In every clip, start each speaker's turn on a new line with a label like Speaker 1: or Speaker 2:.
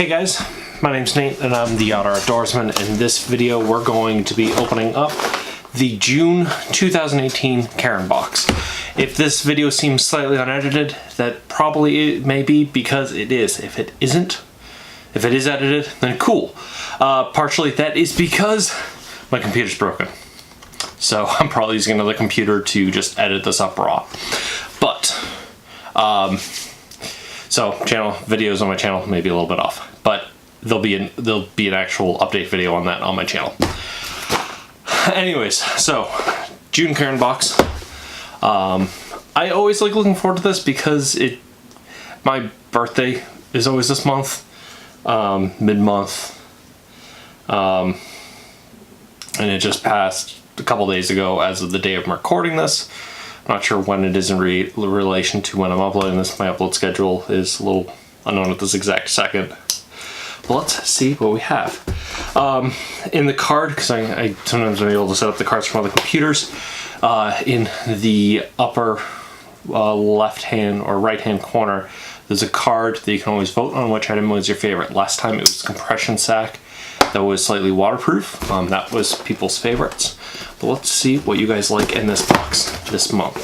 Speaker 1: Hey guys, my name's Nate and I'm the Otter Outdoorsman. In this video we're going to be opening up the June 2018 Cairn Box. If this video seems slightly unedited, that probably it may be because it is. If it isn't, if it is edited, then cool. Partially that is because my computer's broken. So I'm probably using another computer to just edit this up raw. But, so channel videos on my channel may be a little bit off, but there'll be an actual update video on that on my channel. Anyways, so June Cairn Box. I always like looking forward to this because my birthday is always this month, mid-month, and it just passed a couple days ago as of the day of recording this. I'm not sure when it is in relation to when I'm uploading this. My upload schedule is a little unknown at this exact second. But let's see what we have. In the card, because I sometimes am able to set up the cards from other computers, in the upper left-hand or right-hand corner, there's a card that you can always vote on which item was your favorite. Last time it was compression sack that was slightly waterproof. That was people's favorites. But let's see what you guys like in this box this month.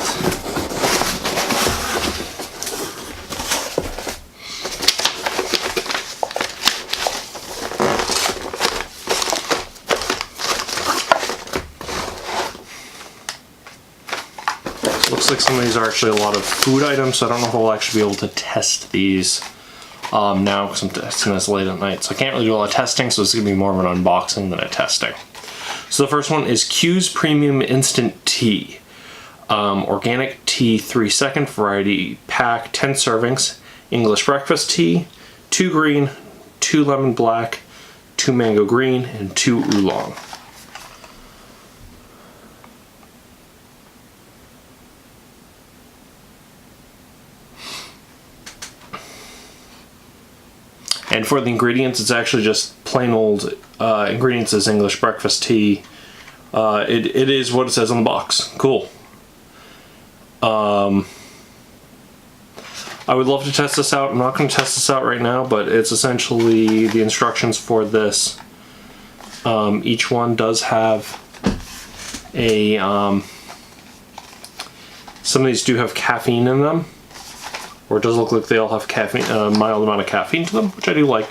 Speaker 1: Looks like some of these are actually a lot of food items, so I don't know if I'll actually be able to test these now because I'm testing this late at night. So I can't really do a lot of testing, so it's going to be more of an unboxing than a testing. So the first one is Q's Premium Instant Tea. Organic tea 3-second variety pack, 10 servings. English breakfast tea, 2 green, 2 lemon black, 2 mango green, and 2 oolong. And for the ingredients, it's actually just plain old ingredients as English breakfast tea. It is what it says on the box. Cool. I would love to test this out. I'm not going to test this out right now, but it's essentially the instructions for this. Each one does have a... some of these do have caffeine in them. Or it does look like they all have caffeine, a mild amount of caffeine to them, which I do like.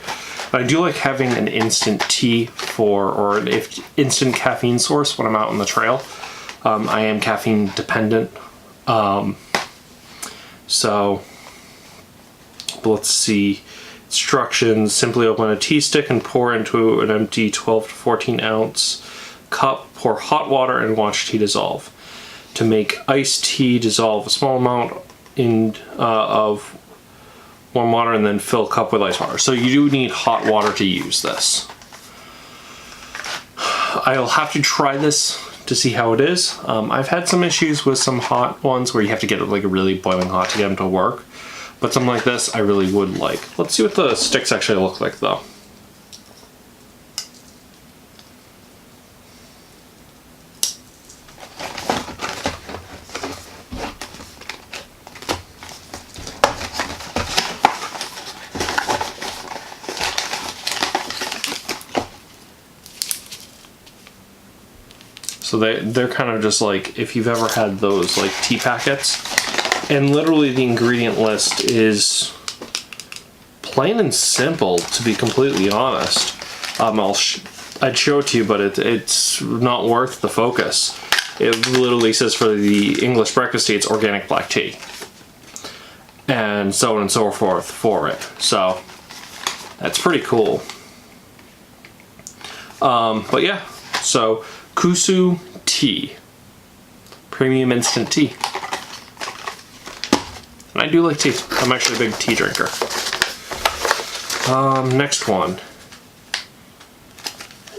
Speaker 1: But I do like having an instant tea or an instant caffeine source when I'm out on the trail. I am caffeine dependent. So let's see. Instructions: simply open a tea stick and pour into an empty 12 to 14 ounce cup. Pour hot water and watch tea dissolve. To make iced tea, dissolve a small amount of warm water and then fill a cup with ice water. So you do need hot water to use this. I'll have to try this to see how it is. I've had some issues with some hot ones where you have to get it like really boiling hot to get them to work. But something like this I really would like. Let's see what the sticks actually look like though. So they're kind of just like, if you've ever had those like tea packets, and literally the ingredient list is plain and simple, to be completely honest. I'd show it to you, but it's not worth the focus. It literally says for the English breakfast tea, it's organic black tea. And so on and so forth for it. So that's pretty cool. But yeah, so Kusu tea, premium instant tea. And I do like tea. I'm actually a big tea drinker. Next one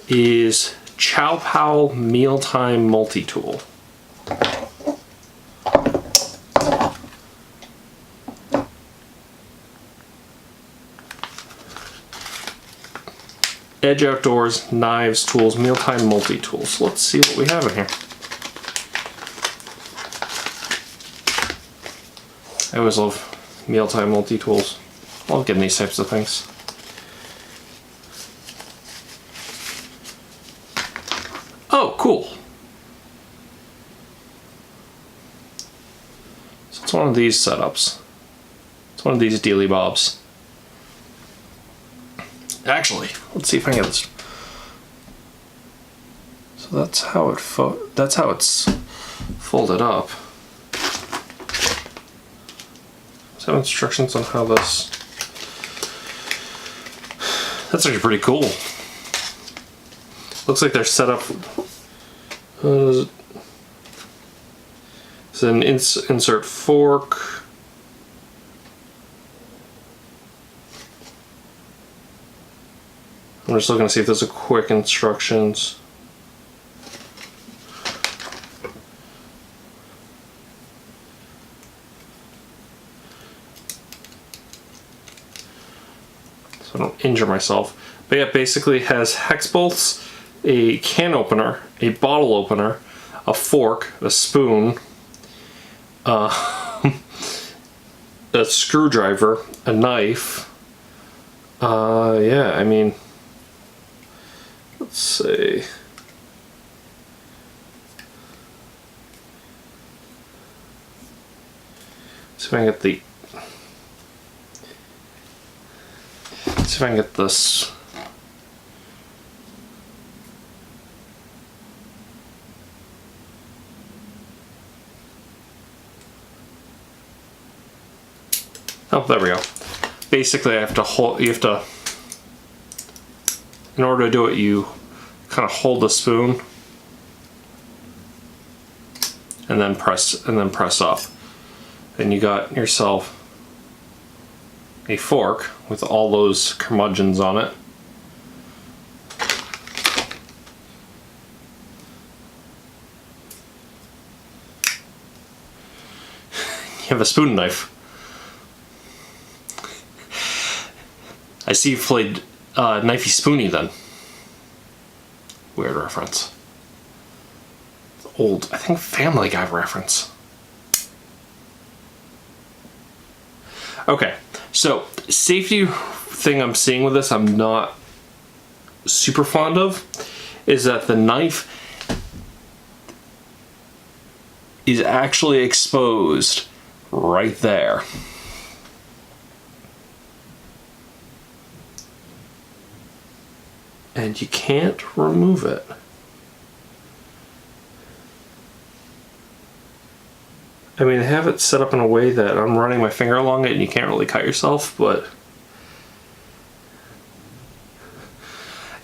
Speaker 1: is Chow Mealtime Multitool. Edge Outdoors, knives, tools, mealtime multi-tools. Let's see what we have in here. I always love mealtime multi-tools. Love getting these types of things. Oh, cool. So it's one of these setups. It's one of these dealy bobs. Actually, let's see if I can get this. So that's how it's folded up. So instructions on how this. That's actually pretty cool. Looks like they're set up. It's an insert fork. I'm just looking to see if there's a quick instructions. So I don't injure myself. But yeah, basically it has hex bolts, a can opener, a bottle opener, a fork, a spoon, a screwdriver, a knife. Yeah, I mean, let's see. See if I can get the. See if I can get this. Oh, there we go. Basically, I have to hold. You have to. In order to do it, you kind of hold the spoon and then press up. And you got yourself a fork with all those curmudgeons on it. You have a spoon knife. I see you've played Knifey Spoony then. Weird reference. Old, I think Family Guy reference. Okay, so safety thing I'm seeing with this I'm not super fond of is that the knife is actually exposed right there. And you can't remove it. I mean, they have it set up in a way that I'm running my finger along it and you can't really cut yourself, but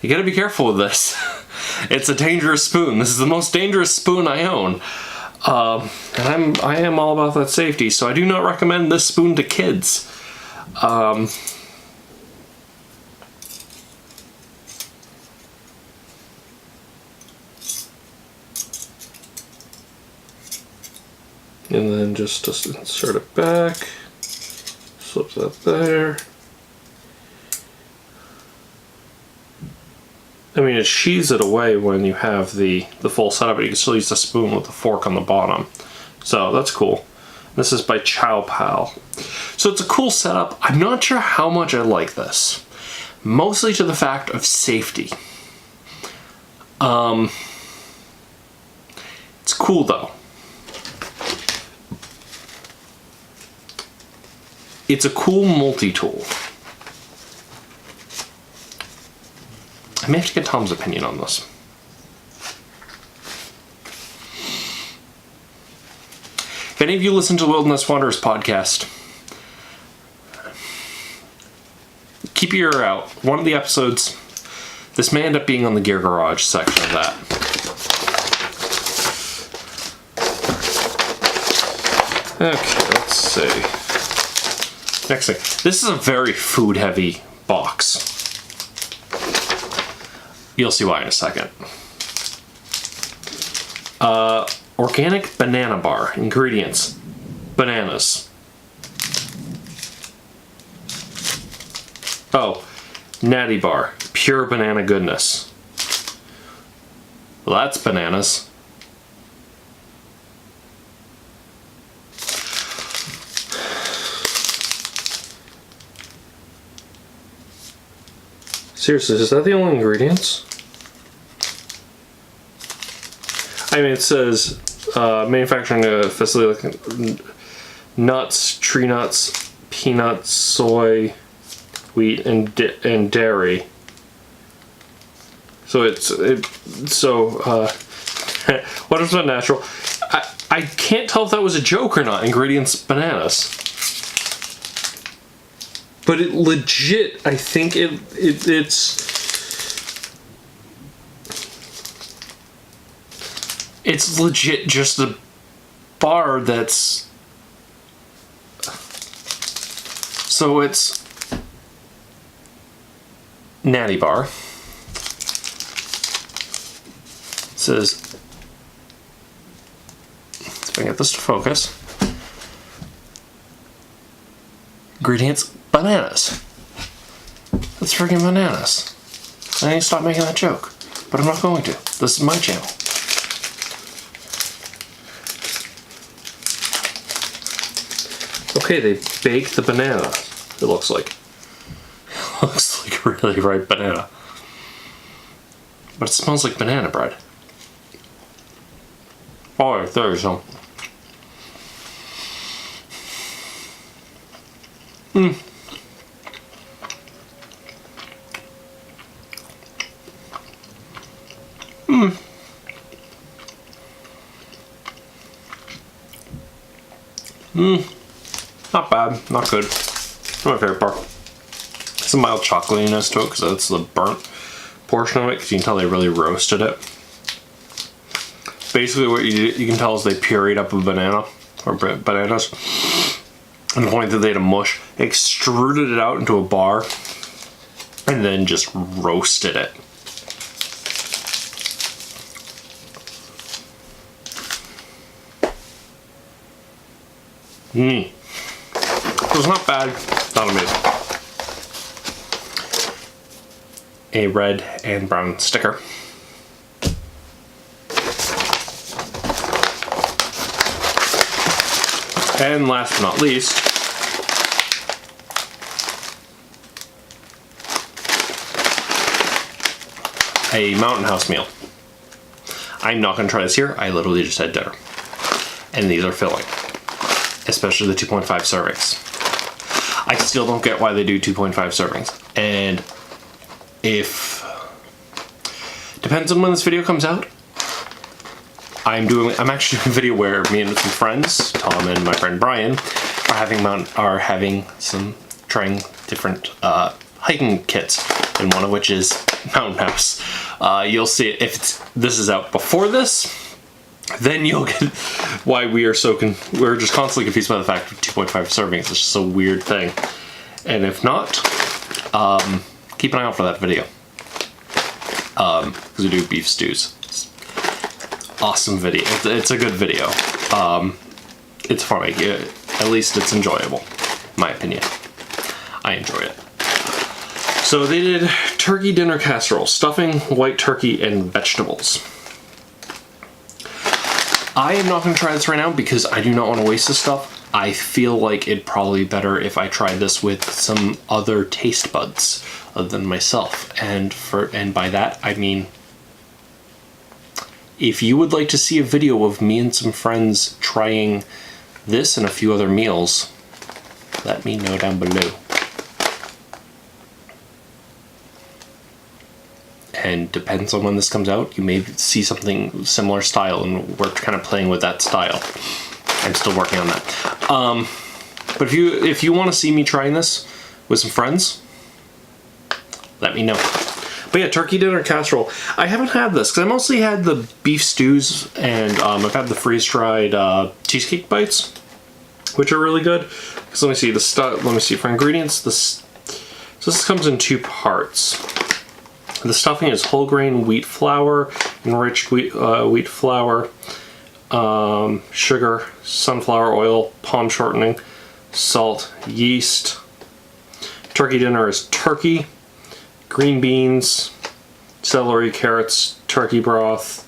Speaker 1: you gotta be careful with this. It's a dangerous spoon. This is the most dangerous spoon I own. And I am all about that safety, so I do not recommend this spoon to kids. And then just insert it back, slip that there. I mean, it sheaths it away when you have the full setup, but you can still use the spoon with the fork on the bottom. So that's cool. This is by Chow. So it's a cool setup. I'm not sure how much I like this. Mostly to the fact of safety. It's cool though. It's a cool multi-tool. I may have to get Tom's opinion on this. If any of you listen to the Wilderness Wanderers podcast, keep your ear out. One of the episodes, this may end up being on the Gear Garage section of that. Okay, let's see. Next thing. This is a very food heavy box. You'll see why in a second. Organic banana bar. Ingredients. Bananas. Oh, natty bar. Pure banana goodness. Well, that's bananas. Seriously, is that the only ingredients? I mean, it says manufacturing facility like nuts, tree nuts, peanuts, soy, wheat, and dairy. So what is not natural? I can't tell if that was a joke or not. Ingredients: bananas. But it legit, I think it's legit just a bar that's, so it's Natty Bar. It says, let's get this to focus. Ingredients: bananas. That's freaking bananas. I need to stop making that joke, but I'm not going to. This is my channel. Okay, they baked the banana, it looks like. It looks like a really ripe banana. But it smells like banana bread. Oh, there's some. Not bad, not good. Not my favorite part. Some mild chocolatiness to it because that's the burnt portion of it, because you can tell they really roasted it. Basically what you can tell is they pureed up a banana, or bananas, and the point that they had a mush, extruded it out into a bar, and then just roasted it. It was not bad, not amazing. A red and brown sticker. And last but not least, a Mountain House meal. I'm not going to try this here. I literally just had dinner. And these are filling. Especially the 2.5 servings. I still don't get why they do 2.5 servings. And depends on when this video comes out. I'm actually doing a video where me and some friends, Tom and my friend Brian, are trying different hiking kits, and one of which is Mountain House. You'll see it if this is out before this. Then you'll get why we're just constantly confused by the fact of 2.5 servings. It's just a weird thing. And if not, keep an eye out for that video. Because we do beef stews. Awesome video. It's a good video. It's funny. At least it's enjoyable, in my opinion. I enjoy it. So they did turkey dinner casserole, stuffing, white turkey, and vegetables. I am not going to try this right now because I do not want to waste this stuff. I feel like it'd probably be better if I tried this with some other taste buds other than myself. And by that I mean, if you would like to see a video of me and some friends trying this and a few other meals, let me know down below. And depends on when this comes out, you may see something similar style, and we're kind of playing with that style. I'm still working on that. But if you want to see me trying this with some friends, let me know. But yeah, turkey dinner casserole. I haven't had this because I mostly had the beef stews, and I've had the freeze-dried cheesecake bites, which are really good. So let me see the stuff. Let me see for ingredients. So this comes in two parts. The stuffing is whole grain wheat flour, enriched wheat flour, sugar, sunflower oil, palm shortening, salt, yeast. Turkey dinner is turkey, green beans, celery, carrots, turkey broth,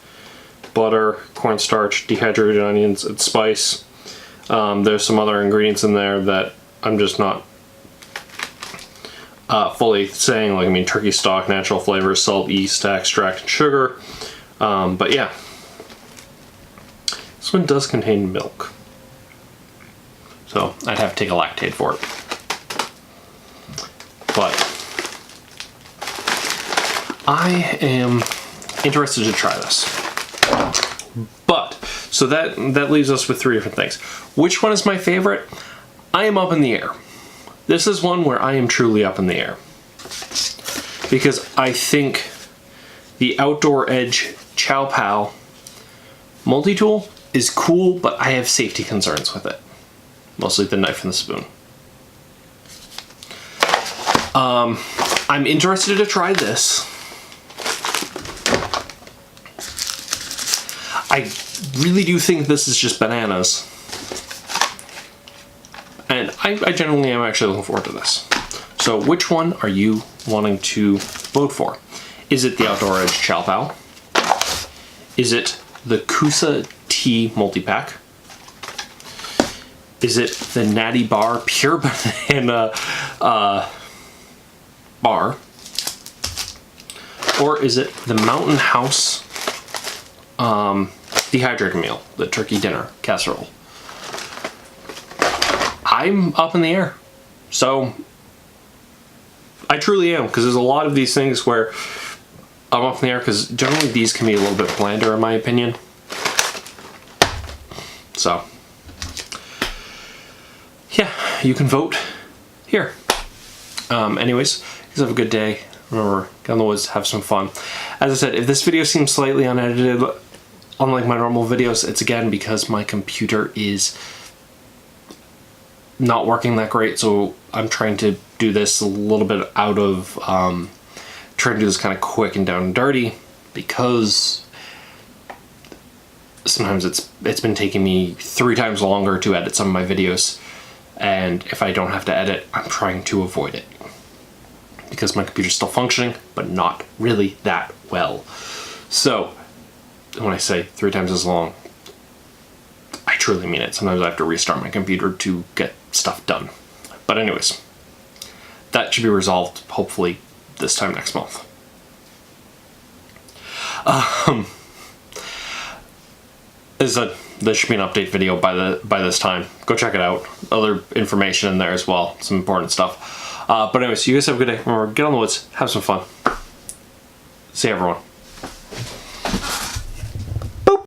Speaker 1: butter, cornstarch, dehydrated onions, and spice. There's some other ingredients in there that I'm just not fully saying, like, I mean, turkey stock, natural flavors, salt, yeast extract, and sugar. But yeah, This one does contain milk. So I'd have to take a lactate for it. But I am interested to try this. But, so that leaves us with 3 different things. Which one is my favorite? I am up in the air. This is one where I am truly up in the air. Because I think the Outdoor Edge Chow Pal Multitool is cool, but I have safety concerns with it. Mostly the knife and the spoon. I'm interested to try this. I really do think this is just bananas. And I genuinely am actually looking forward to this. So which one are you wanting to vote for? Is it the Outdoor Edge Chow Pal? Is it the Kusu Tea Multi-Pack? Is it the Natty Bar Pure Banana Bar? Or is it the Mountain House Dehydrated Meal, the Turkey Dinner Casserole? I'm up in the air. So I truly am, because there's a lot of these things where I'm up in the air, because generally these can be a little bit blander in my opinion. So yeah, you can vote here. Anyways, you guys have a good day. Remember, get in the woods, have some fun. As I said, if this video seems slightly unedited, unlike my normal videos, it's again because my computer is not working that great, so I'm trying to do this a little bit out of, trying to do this kind of quick and down and dirty, because sometimes it's been taking me 3 times longer to edit some of my videos, and if I don't have to edit, I'm trying to avoid it. Because my computer's still functioning, but not really that well. So, when I say 3 times as long, I truly mean it. Sometimes I have to restart my computer to get stuff done. But anyways, that should be resolved hopefully this time next month. There should be an update video by this time. Go check it out. Other information in there as well. Some important stuff. But anyways, you guys have a good day. Remember, get on the woods. Have some fun. See you, everyone.